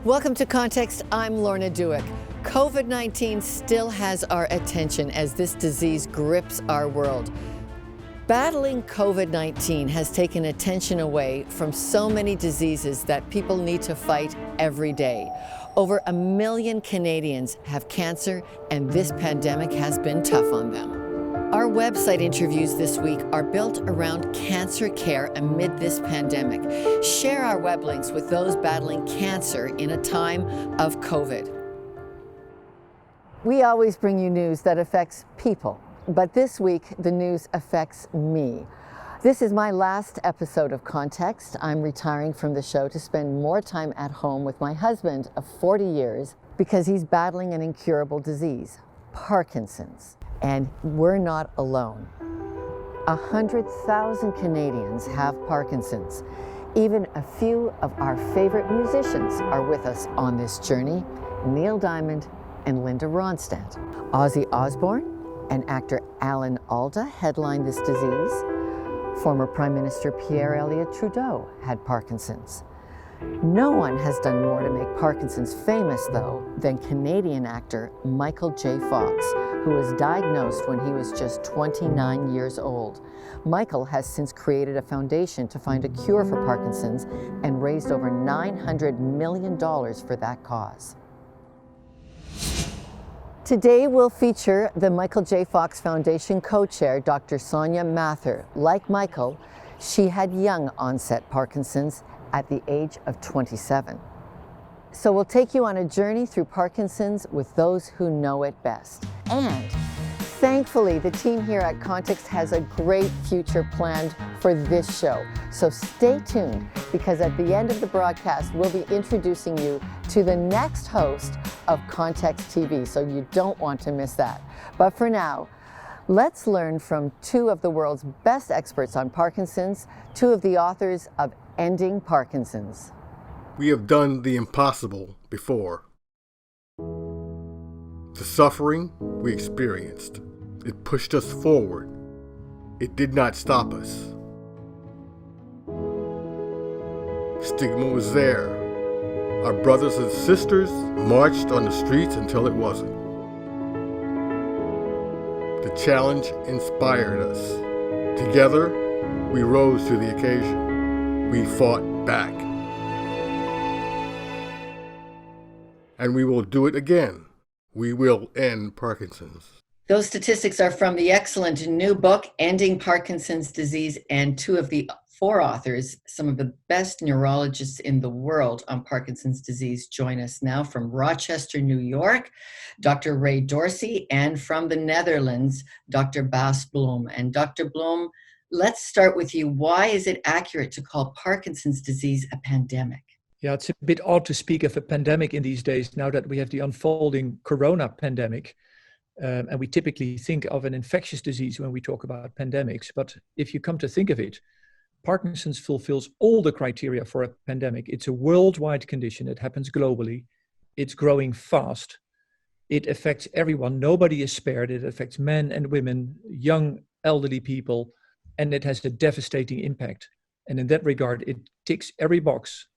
Welcome to Context. I'm Lorna Dueck. COVID-19 still has our attention as this disease grips our world. Battling COVID-19 has taken attention away from so many diseases that people need to fight every day. Over 1 million Canadians have cancer, and this pandemic has been tough on them. Our website interviews this week are built around cancer care amid this pandemic. Share our web links with those battling cancer in a time of COVID. We always bring you news that affects people, but this week the news affects me. This is my last episode of Context. I'm retiring from the show to spend more time at home with my husband of 40 years because he's battling an incurable disease, Parkinson's. And we're not alone. 100,000 Canadians have Parkinson's. Even a few of our favorite musicians are with us on this journey. Neil Diamond and Linda Ronstadt. Ozzy Osbourne and actor Alan Alda headlined this disease. Former Prime Minister Pierre Elliott Trudeau had Parkinson's. No one has done more to make Parkinson's famous, though, than Canadian actor Michael J. Fox, who was diagnosed when he was just 29 years old. Michael has since created a foundation to find a cure for Parkinson's and raised over $900 million for that cause. Today we'll feature the Michael J. Fox Foundation co-chair, Dr. Soania Mathur. Like Michael, she had young onset Parkinson's at the age of 27. So we'll take you on a journey through Parkinson's with those who know it best. And thankfully, the team here at Context has a great future planned for this show. So stay tuned, because at the end of the broadcast, we'll be introducing you to the next host of Context TV, so you don't want to miss that. But for now, let's learn from two of the world's best experts on Parkinson's, two of the authors of Ending Parkinson's. We have done the impossible before. The suffering we experienced, it pushed us forward. It did not stop us. Stigma was there. Our brothers and sisters marched on the streets until it wasn't. The challenge inspired us. Together, we rose to the occasion. We fought back. And we will do it again. We will end Parkinson's. Those statistics are from the excellent new book, Ending Parkinson's Disease, and two of the four authors, some of the best neurologists in the world on Parkinson's disease, join us now from Rochester, New York, Dr. Ray Dorsey, and from the Netherlands, Dr. Bas Bloem. And Dr. Bloem, let's start with you. Why is it accurate to call Parkinson's disease a pandemic? Yeah, it's a bit odd to speak of a pandemic in these days now that we have the unfolding corona pandemic. And we typically think of an infectious disease when we talk about pandemics. But if you come to think of it, Parkinson's fulfills all the criteria for a pandemic. It's a worldwide condition. It happens globally. It's growing fast. It affects everyone. Nobody is spared. It affects men and women, young, elderly people, and it has a devastating impact. And in that regard, it ticks every box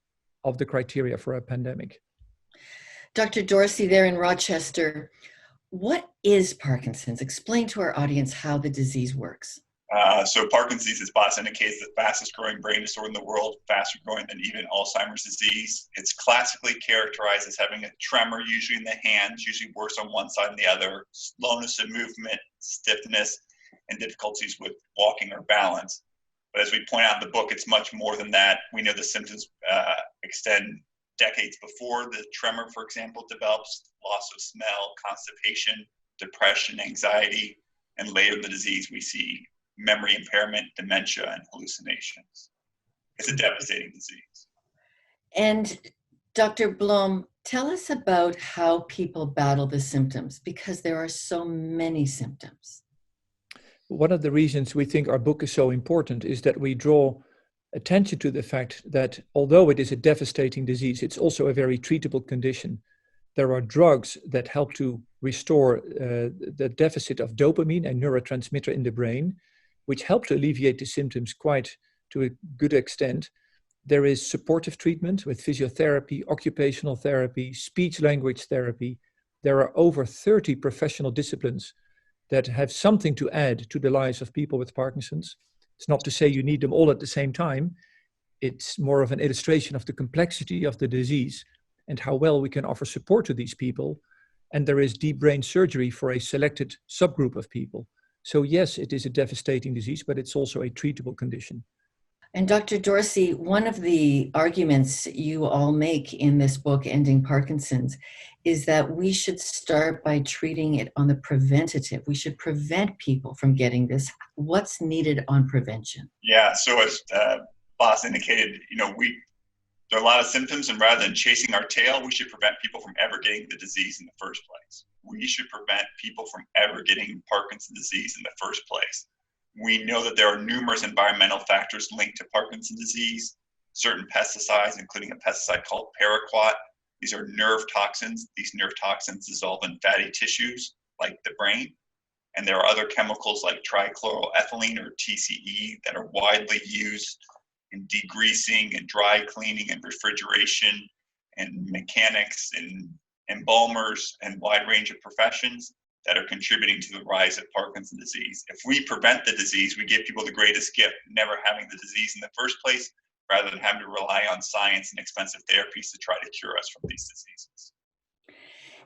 of the criteria for a pandemic. Dr. Dorsey there in Rochester, what is Parkinson's? Explain to our audience how the disease works. So Parkinson's disease, as Bas indicates, the fastest growing brain disorder in the world, faster growing than even Alzheimer's disease. It's classically characterized as having a tremor, usually in the hands, usually worse on one side than the other, slowness of movement, stiffness, and difficulties with walking or balance. But as we point out in the book, it's much more than that. We know the symptoms extend decades before the tremor, for example, develops: loss of smell, constipation, depression, anxiety, and later in the disease we see memory impairment, dementia, and hallucinations. It's a devastating disease. And Dr. Bloem, tell us about how people battle the symptoms, because there are so many symptoms. One of the reasons we think our book is so important is that we draw attention to the fact that although it is a devastating disease, it's also a very treatable condition. There are drugs that help to restore the deficit of dopamine, a neurotransmitter in the brain, which help to alleviate the symptoms quite to a good extent. There is supportive treatment with physiotherapy, occupational therapy, speech language therapy. There are over 30 professional disciplines that have something to add to the lives of people with Parkinson's. It's not to say you need them all at the same time. It's more of an illustration of the complexity of the disease and how well we can offer support to these people. And there is deep brain surgery for a selected subgroup of people. So yes, it is a devastating disease, but it's also a treatable condition. And Dr. Dorsey, one of the arguments you all make in this book, Ending Parkinson's, is that we should start by treating it on the preventative. We should prevent people from getting this. What's needed on prevention? Yeah, so as Boss indicated, there are a lot of symptoms, and rather than chasing our tail, we should prevent people from ever getting the disease in the first place. We should prevent people from ever getting Parkinson's disease in the first place. We know that there are numerous environmental factors linked to Parkinson's disease, certain pesticides, including a pesticide called paraquat. These are nerve toxins. These nerve toxins dissolve in fatty tissues like the brain. And there are other chemicals like trichloroethylene or TCE that are widely used in degreasing and dry cleaning and refrigeration and mechanics and embalmers and wide range of professions that are contributing to the rise of Parkinson's disease. If we prevent the disease, we give people the greatest gift, never having the disease in the first place, rather than having to rely on science and expensive therapies to try to cure us from these diseases.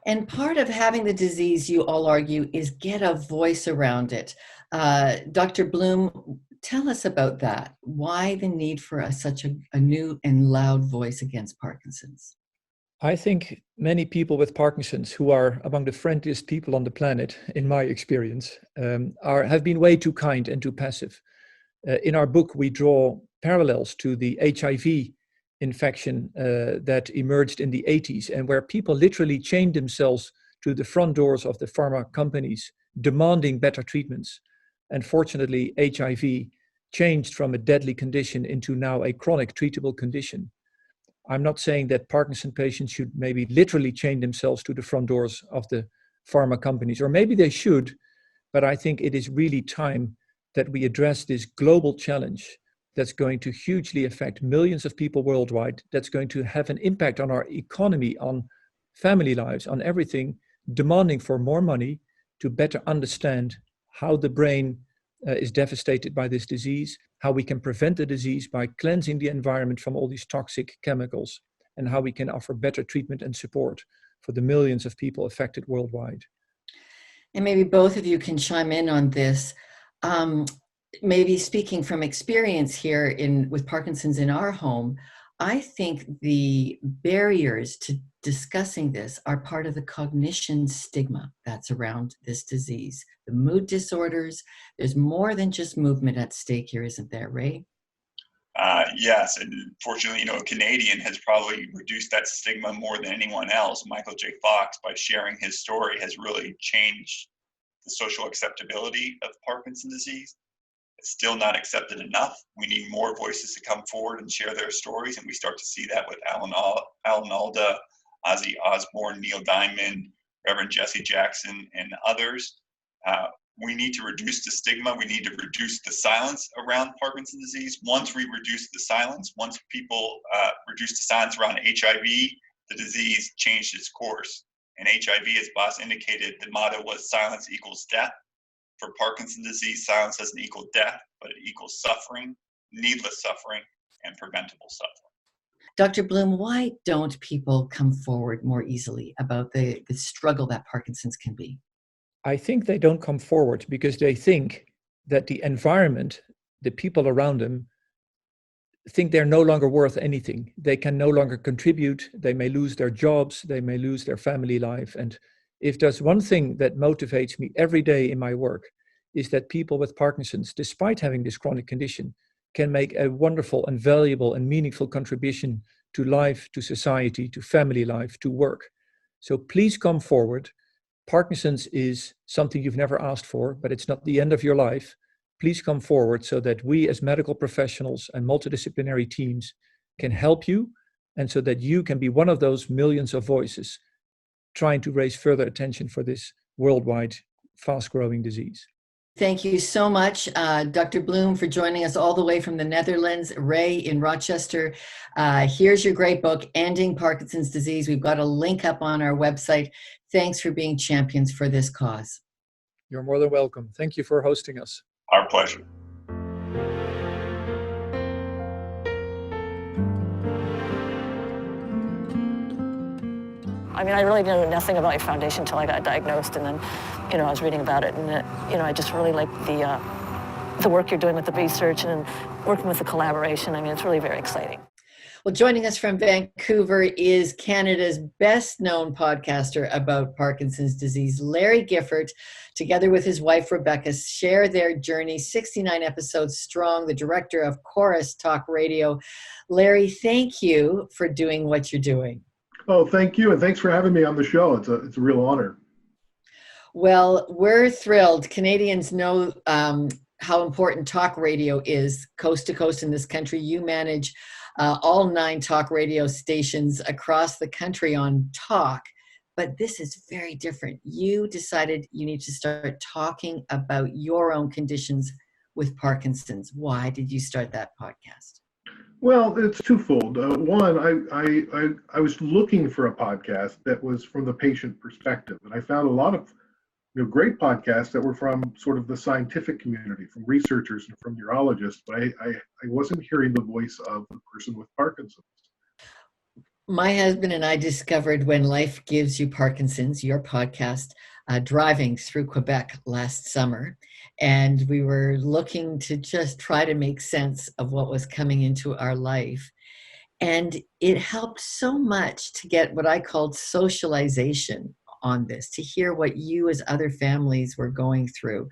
And part of having the disease, you all argue, is get a voice around it. Dr. Bloem, tell us about that. Why the need for such a new and loud voice against Parkinson's? I think many people with Parkinson's, who are among the friendliest people on the planet, in my experience, have been way too kind and too passive. In our book, we draw parallels to the HIV infection that emerged in the 80s, and where people literally chained themselves to the front doors of the pharma companies, demanding better treatments. And fortunately, HIV changed from a deadly condition into now a chronic treatable condition. I'm not saying that Parkinson patients should maybe literally chain themselves to the front doors of the pharma companies, or maybe they should, but I think it is really time that we address this global challenge that's going to hugely affect millions of people worldwide, that's going to have an impact on our economy, on family lives, on everything, demanding for more money to better understand how the brain is devastated by this disease, how we can prevent the disease by cleansing the environment from all these toxic chemicals, and how we can offer better treatment and support for the millions of people affected worldwide. And maybe both of you can chime in on this. Maybe speaking from experience here with Parkinson's in our home, I think the barriers to discussing this are part of the cognition stigma that's around this disease. The mood disorders, there's more than just movement at stake here, isn't there, Ray? Yes, and fortunately, a Canadian has probably reduced that stigma more than anyone else. Michael J. Fox, by sharing his story, has really changed the social acceptability of Parkinson's disease. It's still not accepted enough. We need more voices to come forward and share their stories, and we start to see that with Alan Alda, Ozzy Osbourne, Neil Diamond, Reverend Jesse Jackson, and others. We need to reduce the stigma. We need to reduce the silence around Parkinson's disease. Once we reduce the silence, once people reduce the silence around HIV, the disease changed its course. And HIV, as Boss indicated, the motto was silence equals death. For Parkinson's disease, silence doesn't equal death, but it equals suffering, needless suffering, and preventable suffering. Dr. Bloem, why don't people come forward more easily about the struggle that Parkinson's can be? I think they don't come forward because they think that the environment, the people around them, think they're no longer worth anything. They can no longer contribute. They may lose their jobs. They may lose their family life. And if there's one thing that motivates me every day in my work, is that people with Parkinson's, despite having this chronic condition, can make a wonderful and valuable and meaningful contribution to life, to society, to family life, to work. So please come forward. Parkinson's is something you've never asked for, but it's not the end of your life. Please come forward so that we as medical professionals and multidisciplinary teams can help you, and so that you can be one of those millions of voices trying to raise further attention for this worldwide fast-growing disease. Thank you so much, Dr. Bloem, for joining us all the way from the Netherlands. Ray in Rochester, here's your great book, Ending Parkinson's Disease. We've got a link up on our website. Thanks for being champions for this cause. You're more than welcome. Thank you for hosting us. Our pleasure. I mean, I really knew nothing about your foundation until I got diagnosed, and then, I was reading about it, and I just really like the work you're doing with the research and working with the collaboration. I mean, it's really very exciting. Well, joining us from Vancouver is Canada's best-known podcaster about Parkinson's disease, Larry Gifford, together with his wife, Rebecca, share their journey, 69 episodes strong, the director of Chorus Talk Radio. Larry, thank you for doing what you're doing. Oh, thank you, and thanks for having me on the show. It's a real honor. Well, we're thrilled. Canadians know how important talk radio is coast to coast in this country. You manage all 9 talk radio stations across the country on talk, but this is very different. You decided you need to start talking about your own conditions with Parkinson's. Why did you start that podcast? Well, it's twofold. One, I was looking for a podcast that was from the patient perspective, and I found a lot of great podcasts that were from sort of the scientific community, from researchers and from neurologists, but I wasn't hearing the voice of the person with Parkinson's. My husband and I discovered When Life Gives You Parkinson's, your podcast, driving through Quebec last summer. And we were looking to just try to make sense of what was coming into our life. And it helped so much to get what I called socialization on this, to hear what you as other families were going through.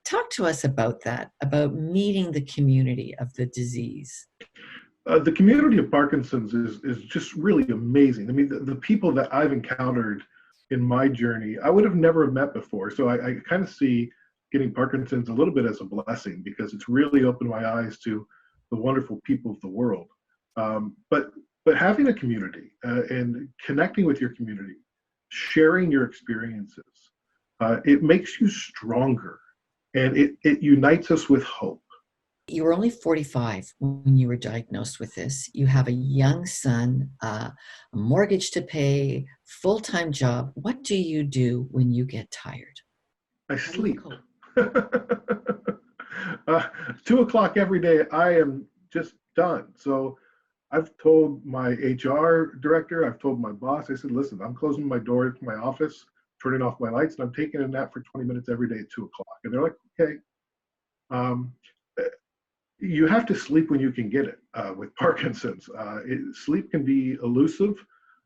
Talk to us about that, about meeting the community of the disease. The community of Parkinson's is just really amazing. I mean, the people that I've encountered in my journey, I would have never met before. So I kind of see getting Parkinson's a little bit as a blessing, because it's really opened my eyes to the wonderful people of the world. But having a community and connecting with your community, sharing your experiences, it makes you stronger, and it unites us with hope. You were only 45 when you were diagnosed with this. You have a young son, a mortgage to pay, full-time job. What do you do when you get tired? I sleep. 2 o'clock every day, I am just done. So I've told my HR director, I've told my boss, I said, listen, I'm closing my door to my office, turning off my lights, and I'm taking a nap for 20 minutes every day at 2 o'clock. And they're like, okay. You have to sleep when you can get it with Parkinson's. Sleep can be elusive,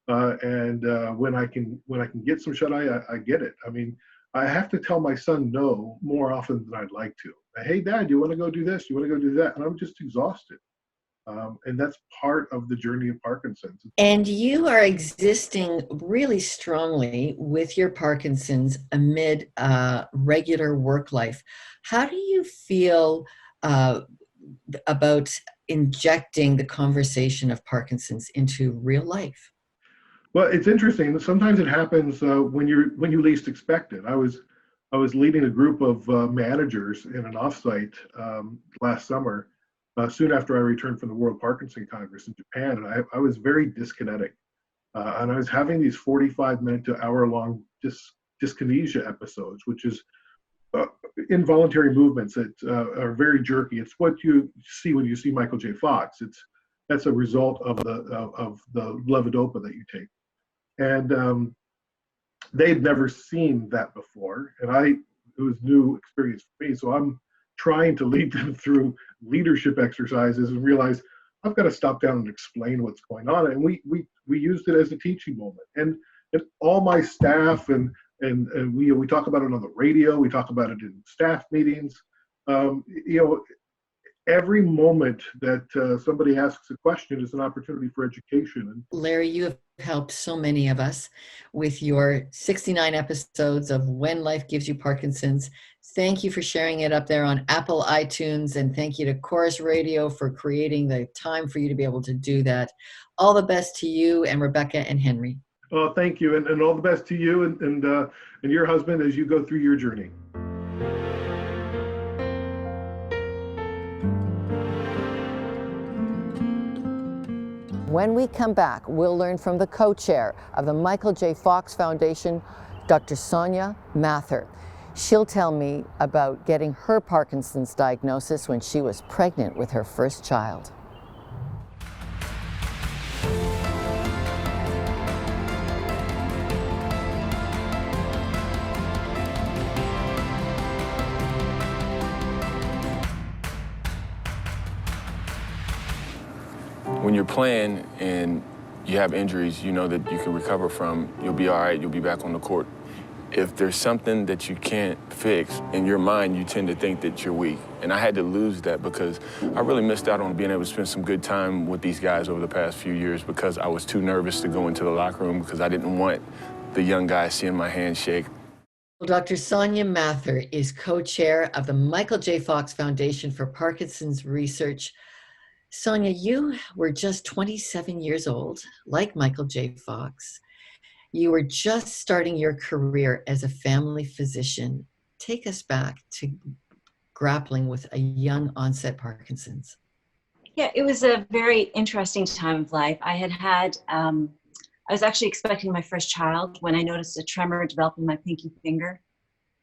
and when I can get some shut eye, I get it. I mean, I have to tell my son no more often than I'd like to. Hey, Dad, do you want to go do this? Do you want to go do that? And I'm just exhausted. And that's part of the journey of Parkinson's. And you are existing really strongly with your Parkinson's amid regular work life. How do you feel about injecting the conversation of Parkinson's into real life? Well, it's interesting. Sometimes it happens when you least expect it. I was leading a group of managers in an offsite last summer, soon after I returned from the World Parkinson Congress in Japan, and I was very dyskinetic, and I was having these 45-minute to hour-long dyskinesia episodes, which is involuntary movements that are very jerky. It's what you see when you see Michael J. Fox. That's a result of the levodopa that you take, and they'd never seen that before, and it was new experience for me. So I'm trying to lead them through leadership exercises and realize I've got to stop down and explain what's going on. And we used it as a teaching moment. And all my staff and we talk about it on the radio, we talk about it in staff meetings. Every moment that somebody asks a question is an opportunity for education. And Larry, you have helped so many of us with your 69 episodes of When Life Gives You Parkinson's. Thank you for sharing it up there on Apple iTunes, and thank you to Chorus Radio for creating the time for you to be able to do that. All the best to you and Rebecca and Henry. Oh, thank you, and all the best to you and your husband as you go through your journey. When we come back, we'll learn from the co-chair of the Michael J. Fox Foundation, Dr. Soania Mathur. She'll tell me about getting her Parkinson's diagnosis when she was pregnant with her first child. When you're playing and you have injuries you know that you can recover from, you'll be all right, you'll be back on the court. If there's something that you can't fix, in your mind you tend to think that you're weak. And I had to lose that because I really missed out on being able to spend some good time with these guys over the past few years because I was too nervous to go into the locker room because I didn't want the young guys seeing my hand shake. Well, Dr. Soania Mathur is co-chair of the Michael J. Fox Foundation for Parkinson's Research. Soania, you were just 27 years old, like Michael J. Fox. You were just starting your career as a family physician. Take us back to grappling with a young onset Parkinson's. Yeah, it was a very interesting time of life. I was actually expecting my first child when I noticed a tremor developing my pinky finger.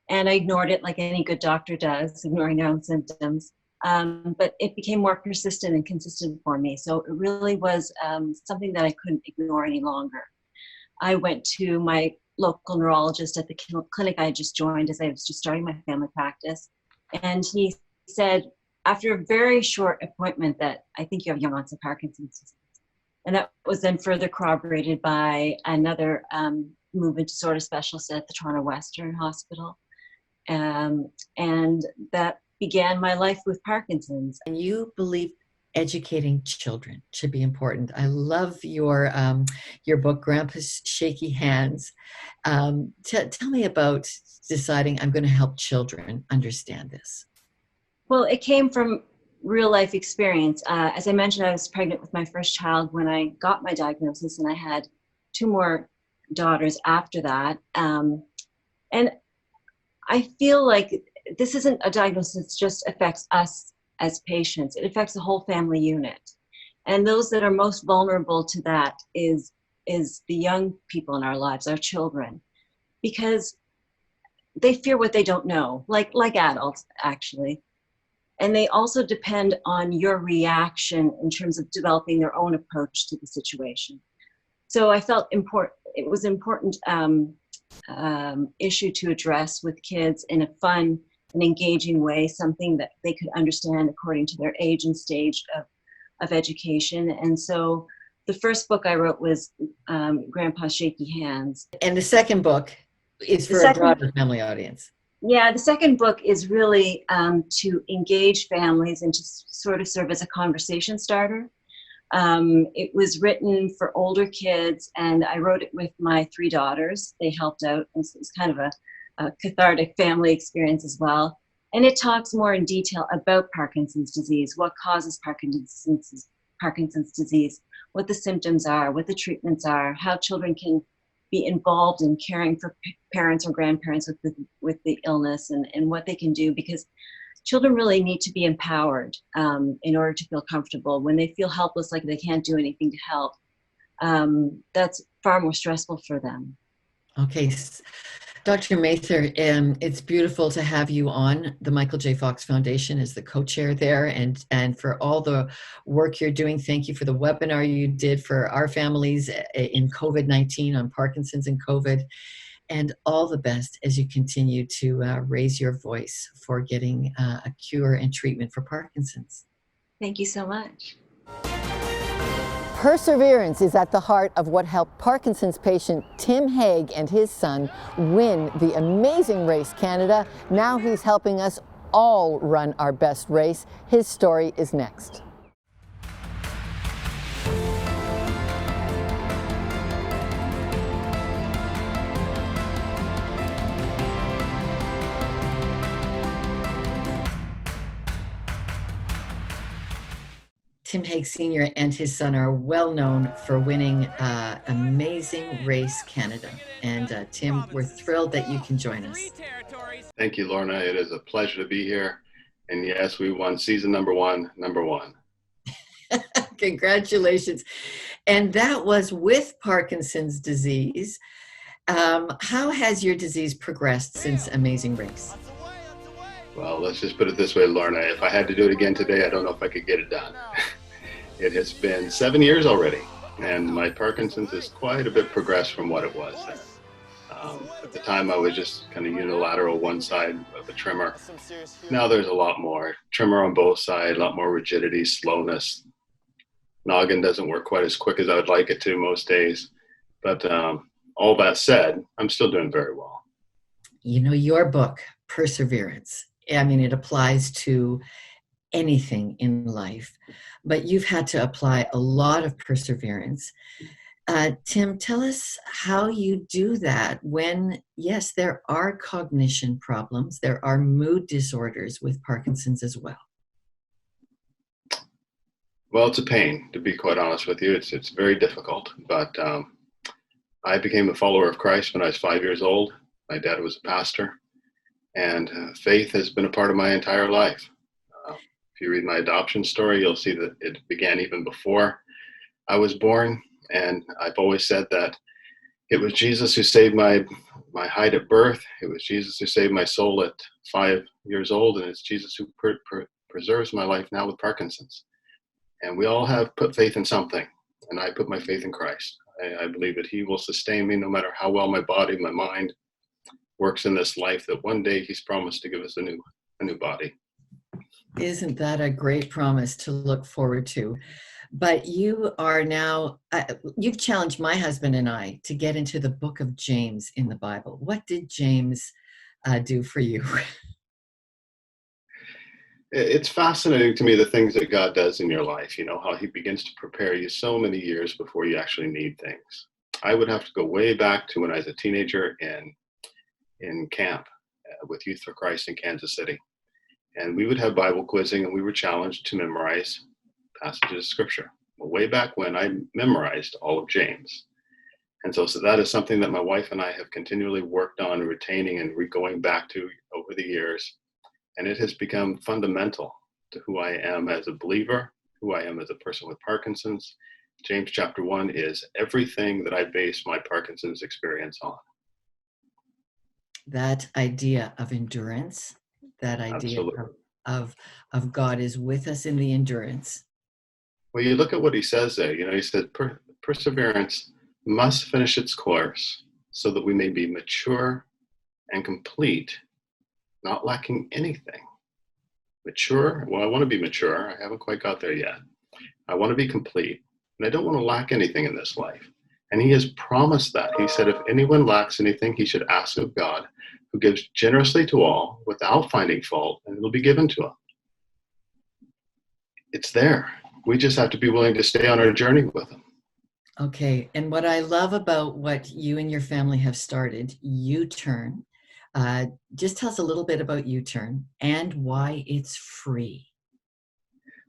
And I ignored it like any good doctor does, ignoring their own symptoms. But it became more persistent and consistent for me. So it really was something that I couldn't ignore any longer. I went to my local neurologist at the clinic I had just joined as I was just starting my family practice. And he said, after a very short appointment, that I think you have young onset Parkinson's disease. And that was then further corroborated by another movement disorder specialist at the Toronto Western Hospital. And that began my life with Parkinson's. And you believe educating children should be important. I love your book, Grandpa's Shaky Hands. Tell me about deciding I'm going to help children understand this. Well, it came from real life experience. As I mentioned, I was pregnant with my first child when I got my diagnosis, and I had two more daughters after that. And I feel like this isn't a diagnosis that just affects us as patients. It affects the whole family unit. And those that are most vulnerable to that is the young people in our lives, our children, because they fear what they don't know, like adults, actually. And they also depend on your reaction in terms of developing their own approach to the situation. So I felt it was important issue to address with kids in a fun and engaging way, something that they could understand according to their age and stage of education. And so the first book I wrote was Grandpa's Shaky Hands. And the second book is for a broader family audience. Yeah, the second book is really to engage families and to sort of serve as a conversation starter. It was written for older kids, and I wrote it with my three daughters. They helped out, and so it was kind of a cathartic family experience as well. And it talks more in detail about Parkinson's disease, what causes Parkinson's disease, what the symptoms are, what the treatments are, how children can be involved in caring for parents or grandparents with the illness, and what they can do, because children really need to be empowered in order to feel comfortable. When they feel helpless, like they can't do anything to help, that's far more stressful for them. Okay. Dr. Mathur, it's beautiful to have you on the Michael J. Fox Foundation as the co-chair there, and for all the work you're doing. Thank you for the webinar you did for our families in COVID-19 on Parkinson's and COVID, and all the best as you continue to raise your voice for getting a cure and treatment for Parkinson's. Thank you so much. Perseverance is at the heart of what helped Parkinson's patient Tim Haig and his son win the Amazing Race Canada. Now he's helping us all run our best race. His story is next. Tim Haig Sr. and his son are well known for winning Amazing Race Canada. And Tim, we're thrilled that you can join us. Thank you, Lorna. It is a pleasure to be here. And yes, we won season number one. Congratulations. And that was with Parkinson's disease. How has your disease progressed since Amazing Race? Well, let's just put it this way, Lorna. If I had to do it again today, I don't know if I could get it done. It has been 7 years already, and my Parkinson's is quite a bit progressed from what it was then. At the time, I was just kind of unilateral, one side of a tremor. Now there's a lot more. Tremor on both sides, a lot more rigidity, slowness. Noggin doesn't work quite as quick as I would like it to most days. But all that said, I'm still doing very well. You know, your book, Perseverance, I mean, it applies to anything in life, but you've had to apply a lot of perseverance. Tim, tell us how you do that when, yes, there are cognition problems, there are mood disorders with Parkinson's as well. Well, it's a pain, to be quite honest with you. It's very difficult, but I became a follower of Christ when I was 5 years old. My dad was a pastor, and faith has been a part of my entire life. If you read my adoption story, you'll see that it began even before I was born. And I've always said that it was Jesus who saved my height at birth. It was Jesus who saved my soul at 5 years old. And it's Jesus who preserves my life now with Parkinson's. And we all have put faith in something. And I put my faith in Christ. I believe that he will sustain me no matter how well my body, my mind works in this life, that one day he's promised to give us a new body. Isn't that a great promise to look forward to? But you are now, you've challenged my husband and I to get into the book of James in the Bible. What did James do for you? It's fascinating to me, the things that God does in your life, you know, how he begins to prepare you so many years before you actually need things. I would have to go way back to when I was a teenager in camp with Youth for Christ in Kansas City. And we would have Bible quizzing, and we were challenged to memorize passages of scripture. Well, way back when, I memorized all of James. And so that is something that my wife and I have continually worked on, retaining and going back to over the years. And it has become fundamental to who I am as a believer, who I am as a person with Parkinson's. James chapter 1 is everything that I base my Parkinson's experience on. That idea of endurance, that idea of God is with us in the endurance. Well, you look at what he says there. You know, he said, perseverance must finish its course so that we may be mature and complete, not lacking anything. Mature? Well, I want to be mature. I haven't quite got there yet. I want to be complete, and I don't want to lack anything in this life. And he has promised that. He said, if anyone lacks anything, he should ask of God, who gives generously to all without finding fault, and it'll be given to him. It's there. We just have to be willing to stay on our journey with him. Okay. And what I love about what you and your family have started, U-Turn, just tell us a little bit about U-Turn and why it's free.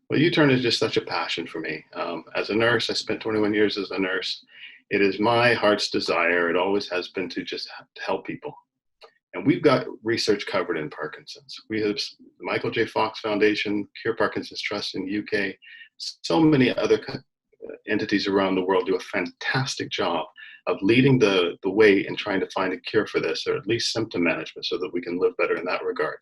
Well, U-Turn is just such a passion for me. As a nurse, I spent 21 years as a nurse. It is my heart's desire. It always has been to just help people. And we've got research covered in Parkinson's. We have the Michael J. Fox Foundation, Cure Parkinson's Trust in the UK. So many other entities around the world do a fantastic job of leading the way in trying to find a cure for this, or at least symptom management, so that we can live better in that regard.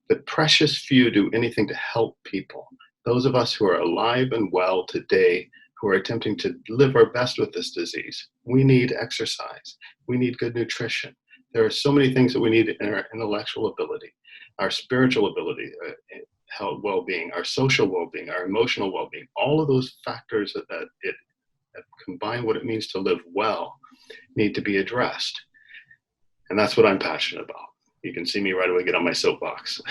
But precious few do anything to help people. Those of us who are alive and well today, who are attempting to live our best with this disease, we need exercise. We need good nutrition. There are so many things that we need in our intellectual ability, our spiritual ability, health, well-being, our social well-being, our emotional well-being. All of those factors that combine what it means to live well need to be addressed. And that's what I'm passionate about. You can see me right away get on my soapbox.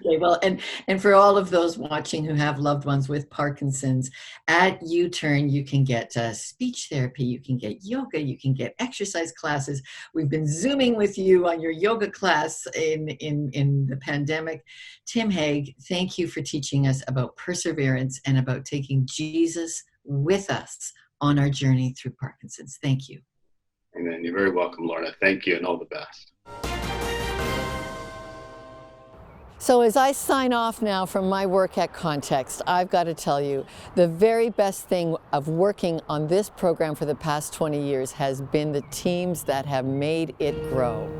Okay, well, and for all of those watching who have loved ones with Parkinson's, at U-Turn, you can get speech therapy, you can get yoga, you can get exercise classes. We've been Zooming with you on your yoga class in the pandemic. Tim Hague, thank you for teaching us about perseverance and about taking Jesus with us on our journey through Parkinson's. Thank you. Amen. You're very welcome, Lorna. Thank you, and all the best. So as I sign off now from my work at Context, I've got to tell you, the very best thing of working on this program for the past 20 years has been the teams that have made it grow.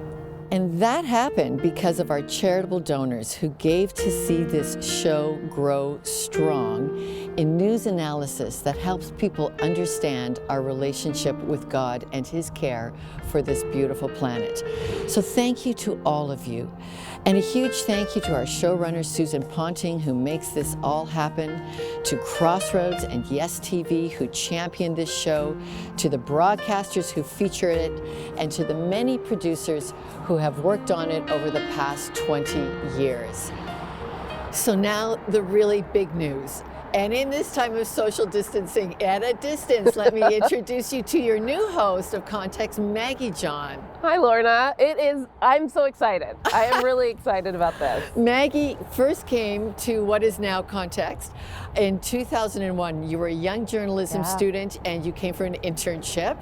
And that happened because of our charitable donors who gave to see this show grow strong in news analysis that helps people understand our relationship with God and His care for this beautiful planet. So thank you to all of you. And a huge thank you to our showrunner, Susan Ponting, who makes this all happen, to Crossroads and Yes TV, who champion this show, to the broadcasters who feature it, and to the many producers who have worked on it over the past 20 years. So now the really big news. And in this time of social distancing at a distance, let me introduce you to your new host of Context, Maggie John. Hi, Lorna. I'm so excited. I am really excited about this. Maggie first came to what is now Context in 2001. You were a young journalism student and you came for an internship.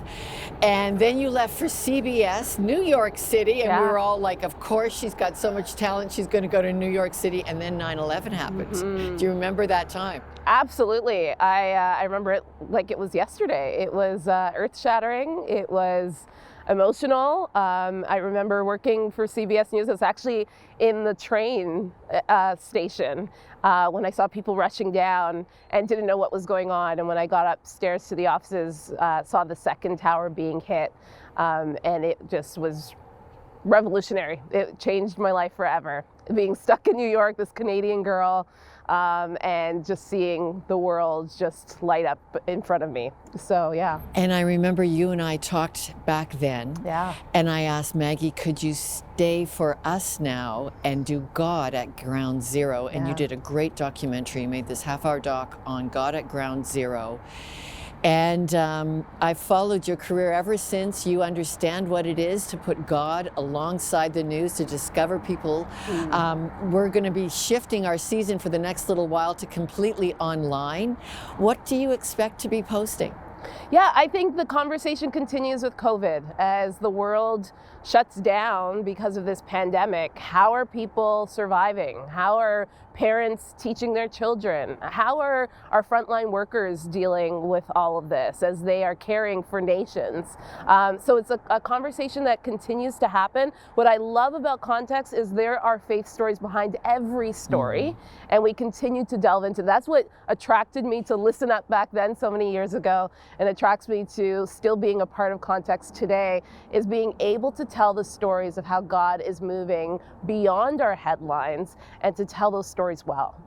And then you left for CBS, New York City. And we were all like, of course, she's got so much talent. She's going to go to New York City. And then 9/11 happened. Do you remember that time? Absolutely. I remember it like it was yesterday. It was earth-shattering. It was emotional. I remember working for CBS News. I was actually in the train station when I saw people rushing down and didn't know what was going on. And when I got upstairs to the offices, saw the second tower being hit. And it just was revolutionary. It changed my life forever. Being stuck in New York, this Canadian girl, and just seeing the world just light up in front of me. So, yeah. And I remember you and I talked back then. Yeah. And I asked Maggie, could you stay for us now and do God at Ground Zero? And you did a great documentary. You made this half-hour doc on God at Ground Zero. And I've followed your career ever since. You understand what it is to put God alongside the news, to discover people. We're going to be shifting our season for the next little while to completely online. What do you expect to be posting? Yeah, I think the conversation continues with COVID as the world shuts down because of this pandemic. How are people surviving? How are parents teaching their children? How are our frontline workers dealing with all of this as they are caring for nations? So it's a conversation that continues to happen. What I love about Context is there are faith stories behind every story, and we continue to delve into. That's what attracted me to Listen Up back then so many years ago, and attracts me to still being a part of Context today, is being able to tell the stories of how God is moving beyond our headlines and to tell those stories well.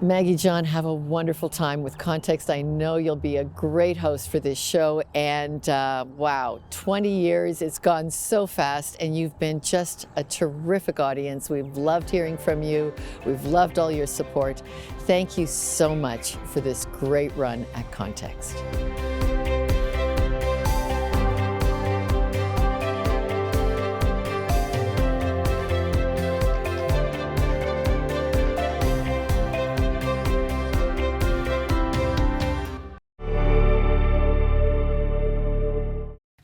Maggie John, have a wonderful time with Context. I know you'll be a great host for this show. And wow, 20 years, it's gone so fast, and you've been just a terrific audience. We've loved hearing from you. We've loved all your support. Thank you so much for this great run at Context.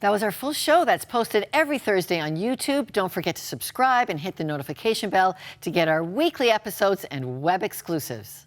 That was our full show. That's posted every Thursday on YouTube. Don't forget to subscribe and hit the notification bell to get our weekly episodes and web exclusives.